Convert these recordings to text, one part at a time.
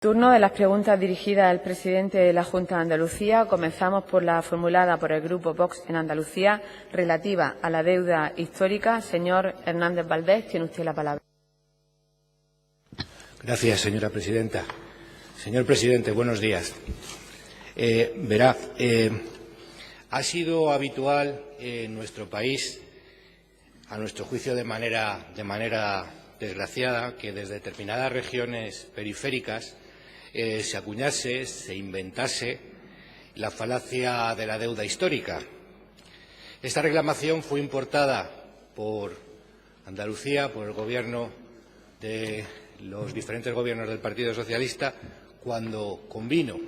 Turno de las preguntas dirigidas al presidente de la Junta de Andalucía. Comenzamos por la formulada por el Grupo Vox en Andalucía, relativa a la deuda histórica. Señor Hernández Valdés, tiene usted la palabra. Gracias, señora presidenta. Señor presidente, buenos días. Ha sido habitual en nuestro país, a nuestro juicio de manera desgraciada, que desde determinadas regiones periféricas se acuñase, se inventase la falacia de la deuda histórica. Esta reclamación fue importada por Andalucía, por el Gobierno de los diferentes gobiernos del Partido Socialista, cuando convino,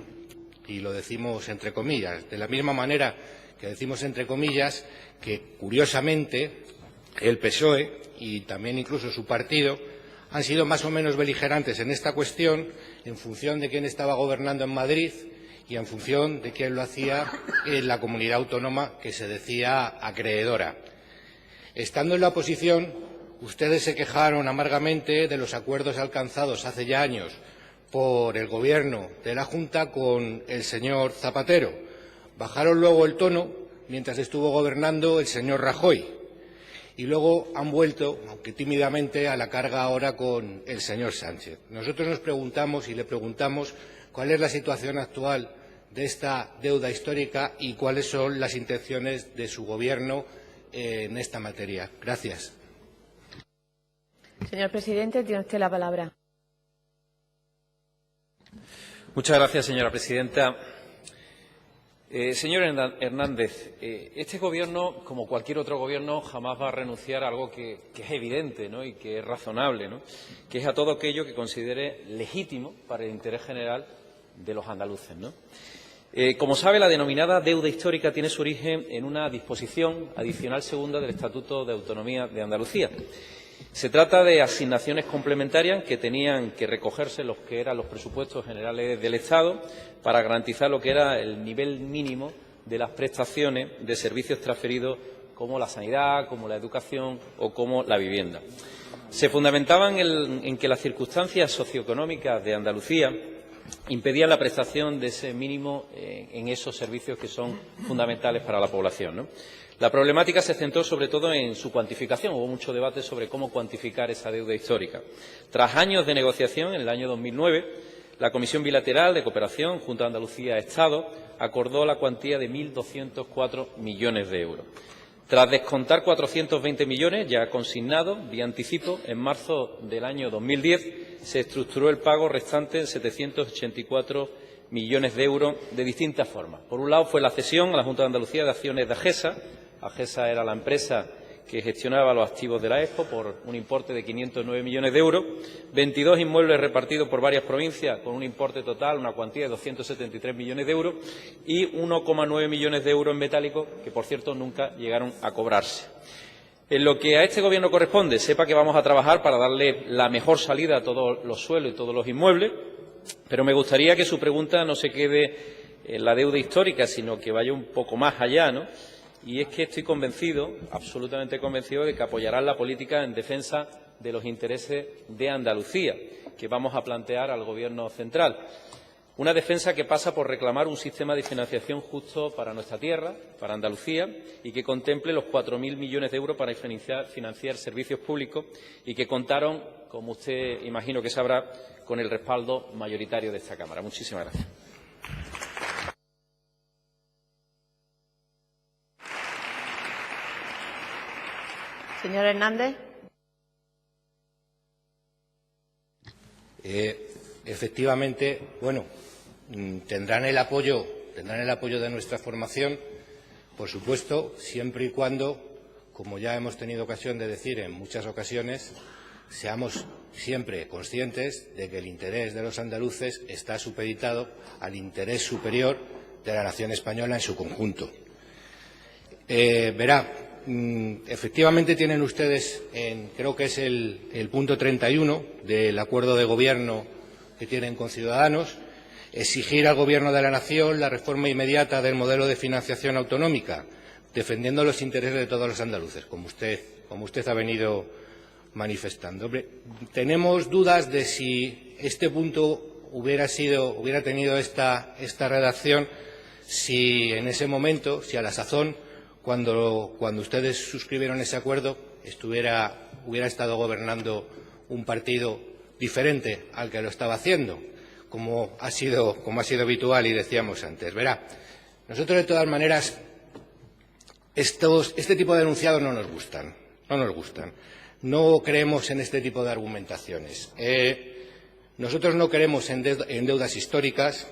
y lo decimos entre comillas, de la misma manera que decimos entre comillas que, curiosamente, el PSOE y también incluso su partido han sido más o menos beligerantes en esta cuestión en función de quién estaba gobernando en Madrid y en función de quién lo hacía en la comunidad autónoma que se decía acreedora. Estando en la oposición, ustedes se quejaron amargamente de los acuerdos alcanzados hace ya años por el Gobierno de la Junta con el señor Zapatero. Bajaron luego el tono mientras estuvo gobernando el señor Rajoy. Y luego han vuelto, aunque tímidamente, a la carga ahora con el señor Sánchez. Nosotros nos preguntamos y le preguntamos cuál es la situación actual de esta deuda histórica y cuáles son las intenciones de su Gobierno en esta materia. Gracias. Señor presidente, tiene usted la palabra. Muchas gracias, señora presidenta. Señor Hernández, este Gobierno, como cualquier otro Gobierno, jamás va a renunciar a algo que es evidente, ¿no?, y que es razonable, ¿no?, que es a todo aquello que considere legítimo para el interés general de los andaluces, ¿no? Como sabe, la denominada deuda histórica tiene su origen en una disposición adicional segunda del Estatuto de Autonomía de Andalucía. Se trata de asignaciones complementarias que tenían que recogerse los que eran los presupuestos generales del Estado para garantizar lo que era el nivel mínimo de las prestaciones de servicios transferidos como la sanidad, como la educación o como la vivienda. Se fundamentaban en que las circunstancias socioeconómicas de Andalucía impedían la prestación de ese mínimo en esos servicios que son fundamentales para la población, ¿no? La problemática se centró sobre todo en su cuantificación. Hubo mucho debate sobre cómo cuantificar esa deuda histórica. Tras años de negociación, en el año 2009, la Comisión Bilateral de Cooperación Junta de Andalucía-Estado acordó la cuantía de 1.204 millones de euros. Tras descontar 420 millones ya consignados vía anticipo, en marzo del año 2010 se estructuró el pago restante en 784 millones de euros de distintas formas. Por un lado, fue la cesión a la Junta de Andalucía de acciones de AGESA. AGESA era la empresa que gestionaba los activos de la Expo por un importe de 509 millones de euros, 22 inmuebles repartidos por varias provincias con un importe total, una cuantía de 273 millones de euros y 1,9 millones de euros en metálico que, por cierto, nunca llegaron a cobrarse. En lo que a este Gobierno corresponde, sepa que vamos a trabajar para darle la mejor salida a todos los suelos y todos los inmuebles, pero me gustaría que su pregunta no se quede en la deuda histórica, sino que vaya un poco más allá, ¿no? Y es que estoy convencido, absolutamente convencido, de que apoyarán la política en defensa de los intereses de Andalucía, que vamos a plantear al Gobierno central. Una defensa que pasa por reclamar un sistema de financiación justo para nuestra tierra, para Andalucía, y que contemple los 4.000 millones de euros para financiar servicios públicos y que contaron, como usted imagino que sabrá, con el respaldo mayoritario de esta Cámara. Muchísimas gracias. Señor Hernández. Efectivamente, tendrán el apoyo de nuestra formación, por supuesto, siempre y cuando, como ya hemos tenido ocasión de decir en muchas ocasiones, seamos siempre conscientes de que el interés de los andaluces está supeditado al interés superior de la nación española en su conjunto. Efectivamente tienen ustedes, creo que es el punto 31 del acuerdo de gobierno que tienen con Ciudadanos, exigir al Gobierno de la Nación la reforma inmediata del modelo de financiación autonómica, defendiendo los intereses de todos los andaluces, como usted ha venido manifestando. Tenemos dudas de si este punto hubiera tenido esta redacción si en ese momento, si a la sazón, cuando ustedes suscribieron ese acuerdo, hubiera estado gobernando un partido diferente al que lo estaba haciendo, como ha sido habitual y decíamos antes. Verá, nosotros de todas maneras este tipo de enunciados no nos gustan. No creemos en este tipo de argumentaciones. Nosotros no creemos en deudas históricas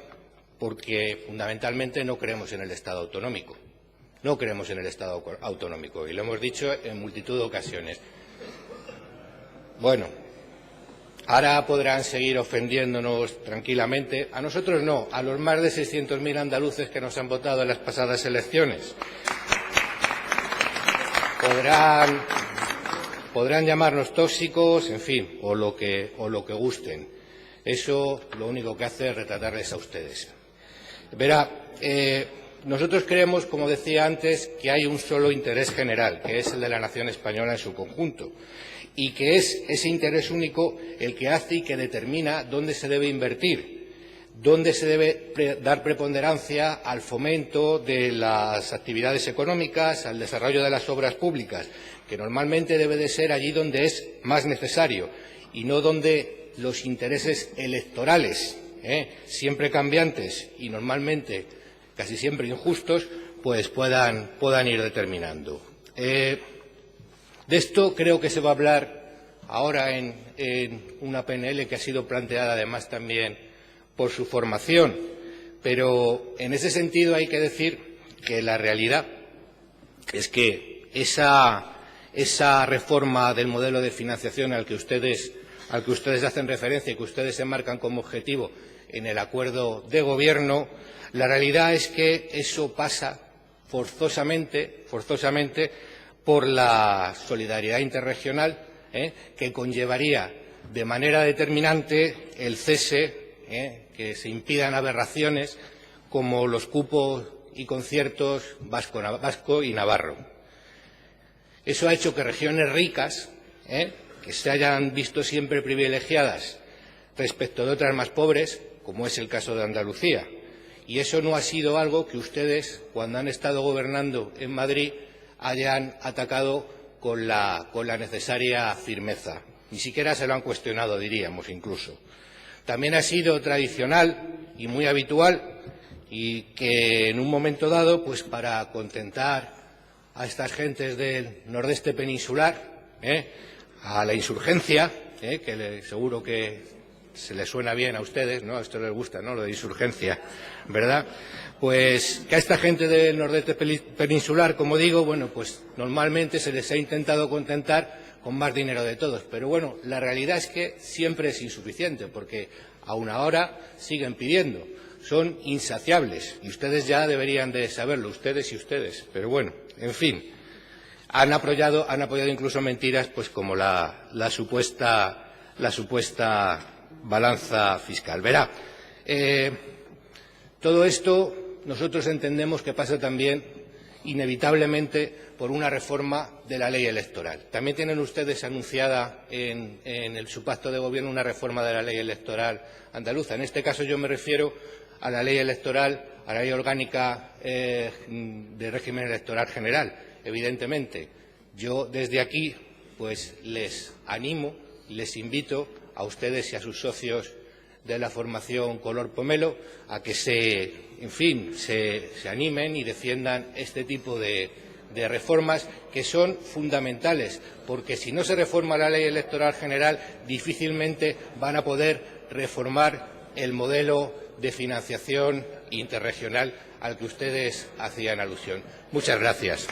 porque fundamentalmente no creemos en el Estado autonómico. No creemos en el Estado autonómico y lo hemos dicho en multitud de ocasiones. Bueno, ahora podrán seguir ofendiéndonos tranquilamente. A nosotros no, a los más de 600.000 andaluces que nos han votado en las pasadas elecciones. Podrán llamarnos tóxicos, en fin, o lo que gusten. Eso lo único que hace es retratarles a ustedes. Verá, nosotros creemos, como decía antes, que hay un solo interés general, que es el de la nación española en su conjunto, y que es ese interés único el que hace y que determina dónde se debe invertir, dónde se debe dar preponderancia al fomento de las actividades económicas, al desarrollo de las obras públicas, que normalmente debe de ser allí donde es más necesario y no donde los intereses electorales, siempre cambiantes y normalmente casi siempre injustos, pues puedan ir determinando. De esto creo que se va a hablar ahora en una PNL que ha sido planteada además también por su formación, pero en ese sentido hay que decir que la realidad es que esa reforma del modelo de financiación al que ustedes hacen referencia y que ustedes se marcan como objetivo en el acuerdo de gobierno, la realidad es que eso pasa forzosamente por la solidaridad interregional, que conllevaría de manera determinante el cese, que se impidan aberraciones como los cupos y conciertos vasco y navarro. Eso ha hecho que regiones ricas, que se hayan visto siempre privilegiadas respecto de otras más pobres, como es el caso de Andalucía. Y eso no ha sido algo que ustedes, cuando han estado gobernando en Madrid, hayan atacado con la necesaria firmeza. Ni siquiera se lo han cuestionado, diríamos, incluso. También ha sido tradicional y muy habitual y que en un momento dado, pues para contentar a estas gentes del nordeste peninsular, a la insurgencia, que seguro que se les suena bien a ustedes, ¿no? A esto les gusta, ¿no? Lo de insurgencia, ¿verdad? Pues que a esta gente del nordeste peninsular, como digo, bueno, pues normalmente se les ha intentado contentar con más dinero de todos. Pero bueno, la realidad es que siempre es insuficiente, porque aún ahora siguen pidiendo. Son insaciables y ustedes ya deberían de saberlo, ustedes y ustedes. Pero bueno, en fin, han apoyado incluso mentiras, pues como la supuesta balanza fiscal. Verá, todo esto nosotros entendemos que pasa también inevitablemente por una reforma de la ley electoral. También tienen ustedes anunciada en su pacto de gobierno una reforma de la ley electoral andaluza. En este caso yo me refiero a la ley electoral, a la ley orgánica de régimen electoral general. Evidentemente, yo desde aquí pues les animo, les invito a ustedes y a sus socios de la formación Color Pomelo a que se animen y defiendan este tipo de reformas que son fundamentales, porque si no se reforma la ley electoral general difícilmente van a poder reformar el modelo de financiación interregional al que ustedes hacían alusión. Muchas gracias.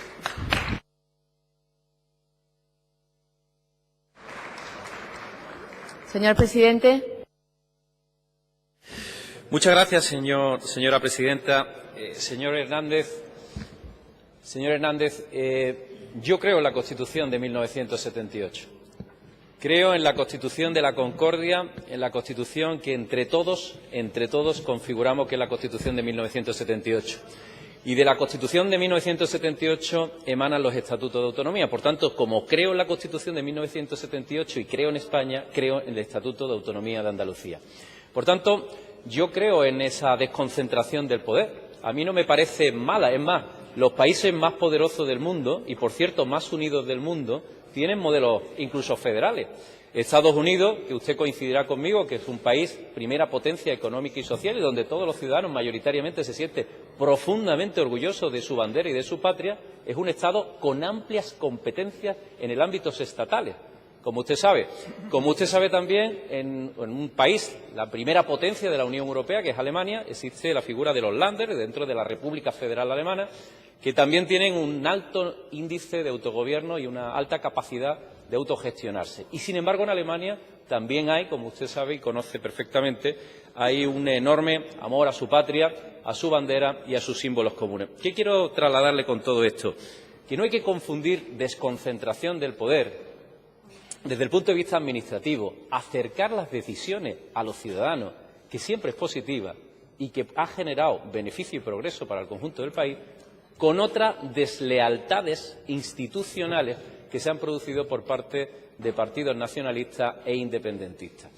Señor presidente. Muchas gracias, señora presidenta. Señor Hernández, yo creo en la Constitución de 1978. Creo en la Constitución de la Concordia, en la Constitución que entre todos configuramos que es la Constitución de 1978. Y de la Constitución de 1978 emanan los Estatutos de Autonomía. Por tanto, como creo en la Constitución de 1978 y creo en España, creo en el Estatuto de Autonomía de Andalucía. Por tanto, yo creo en esa desconcentración del poder. A mí no me parece mala. Es más, los países más poderosos del mundo y, por cierto, más unidos del mundo, tienen modelos incluso federales. Estados Unidos, que usted coincidirá conmigo, que es un país primera potencia económica y social y donde todos los ciudadanos mayoritariamente se sienten profundamente orgullosos de su bandera y de su patria, es un Estado con amplias competencias en el ámbito estatales. Como usted sabe también, en un país, la primera potencia de la Unión Europea, que es Alemania, existe la figura de los Länder, dentro de la República Federal Alemana, que también tienen un alto índice de autogobierno y una alta capacidad de autogestionarse. Y, sin embargo, en Alemania también hay, como usted sabe y conoce perfectamente, hay un enorme amor a su patria, a su bandera y a sus símbolos comunes. ¿Qué quiero trasladarle con todo esto? Que no hay que confundir desconcentración del poder desde el punto de vista administrativo, acercar las decisiones a los ciudadanos, que siempre es positiva y que ha generado beneficio y progreso para el conjunto del país, con otras deslealtades institucionales que se han producido por parte de partidos nacionalistas e independentistas.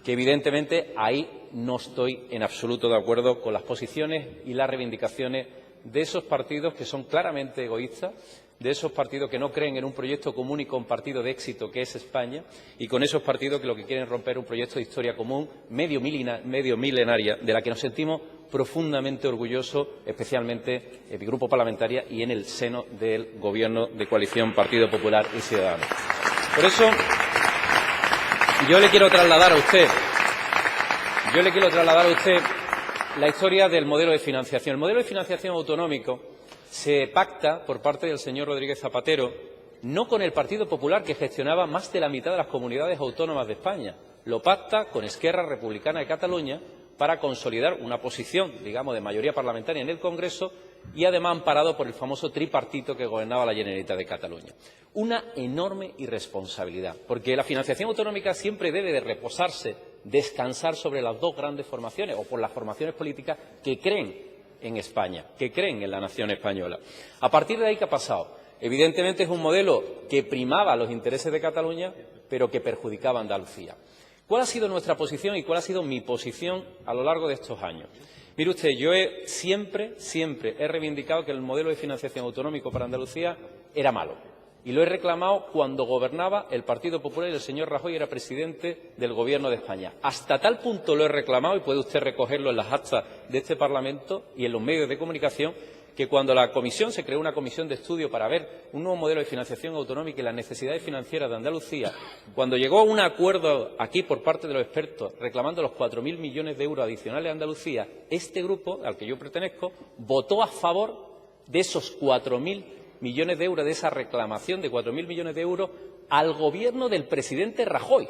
Que evidentemente ahí no estoy en absoluto de acuerdo con las posiciones y las reivindicaciones de esos partidos que son claramente egoístas, de esos partidos que no creen en un proyecto común y compartido de éxito que es España, y con esos partidos que lo que quieren es romper un proyecto de historia común medio milenaria, de la que nos sentimos profundamente orgullosos, especialmente en mi grupo parlamentario y en el seno del Gobierno de coalición Partido Popular y Ciudadanos. Por eso, yo le quiero trasladar a usted la historia del modelo de financiación. El modelo de financiación autonómico se pacta por parte del señor Rodríguez Zapatero no con el Partido Popular, que gestionaba más de la mitad de las comunidades autónomas de España. Lo pacta con Esquerra Republicana de Cataluña para consolidar una posición, digamos, de mayoría parlamentaria en el Congreso y, además, amparado por el famoso tripartito que gobernaba la Generalitat de Cataluña. Una enorme irresponsabilidad, porque la financiación autonómica siempre debe de reposarse, descansar sobre las dos grandes formaciones, o por las formaciones políticas que creen en España, que creen en la nación española. A partir de ahí, ¿qué ha pasado? Evidentemente es un modelo que primaba los intereses de Cataluña, pero que perjudicaba a Andalucía. ¿Cuál ha sido nuestra posición y cuál ha sido mi posición a lo largo de estos años? Mire usted, yo siempre he reivindicado que el modelo de financiación autonómico para Andalucía era malo. Y lo he reclamado cuando gobernaba el Partido Popular y el señor Rajoy era presidente del Gobierno de España. Hasta tal punto lo he reclamado, y puede usted recogerlo en las actas de este Parlamento y en los medios de comunicación, que cuando se creó una comisión de estudio para ver un nuevo modelo de financiación autonómica y las necesidades financieras de Andalucía, cuando llegó a un acuerdo aquí por parte de los expertos reclamando los 4.000 millones de euros adicionales a Andalucía, este grupo al que yo pertenezco votó a favor de esos 4.000 millones de euros, de esa reclamación de 4.000 millones de euros al gobierno del presidente Rajoy.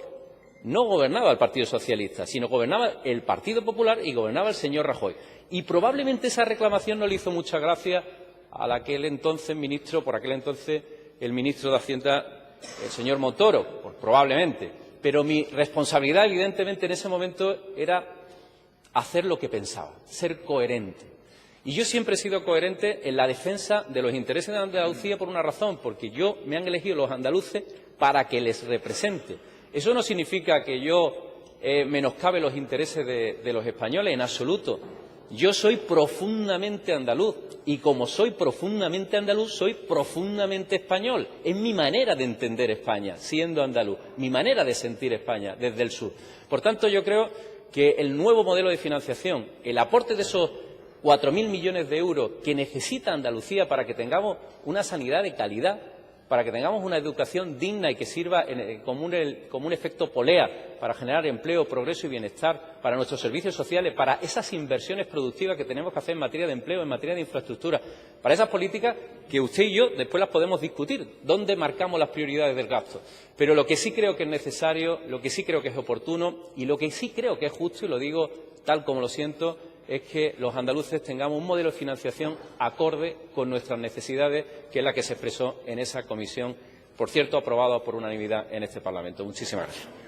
No gobernaba el Partido Socialista, sino gobernaba el Partido Popular y gobernaba el señor Rajoy. Y probablemente esa reclamación no le hizo mucha gracia a aquel entonces ministro, por aquel entonces el ministro de Hacienda, el señor Montoro, pues probablemente. Pero mi responsabilidad, evidentemente, en ese momento era hacer lo que pensaba, ser coherente. Y yo siempre he sido coherente en la defensa de los intereses de Andalucía por una razón, porque me han elegido los andaluces para que les represente. Eso no significa que yo menoscabe los intereses de los españoles, en absoluto. Yo soy profundamente andaluz y, como soy profundamente andaluz, soy profundamente español. Es mi manera de entender España, siendo andaluz, mi manera de sentir España desde el sur. Por tanto, yo creo que el nuevo modelo de financiación, el aporte de esos 4.000 millones de euros que necesita Andalucía para que tengamos una sanidad de calidad, para que tengamos una educación digna y que sirva como un efecto polea para generar empleo, progreso y bienestar, para nuestros servicios sociales, para esas inversiones productivas que tenemos que hacer en materia de empleo, en materia de infraestructura, para esas políticas que usted y yo después las podemos discutir, dónde marcamos las prioridades del gasto. Pero lo que sí creo que es necesario, lo que sí creo que es oportuno y lo que sí creo que es justo, y lo digo tal como lo siento, es que los andaluces tengamos un modelo de financiación acorde con nuestras necesidades, que es la que se expresó en esa comisión, por cierto, aprobada por unanimidad en este Parlamento. Muchísimas gracias.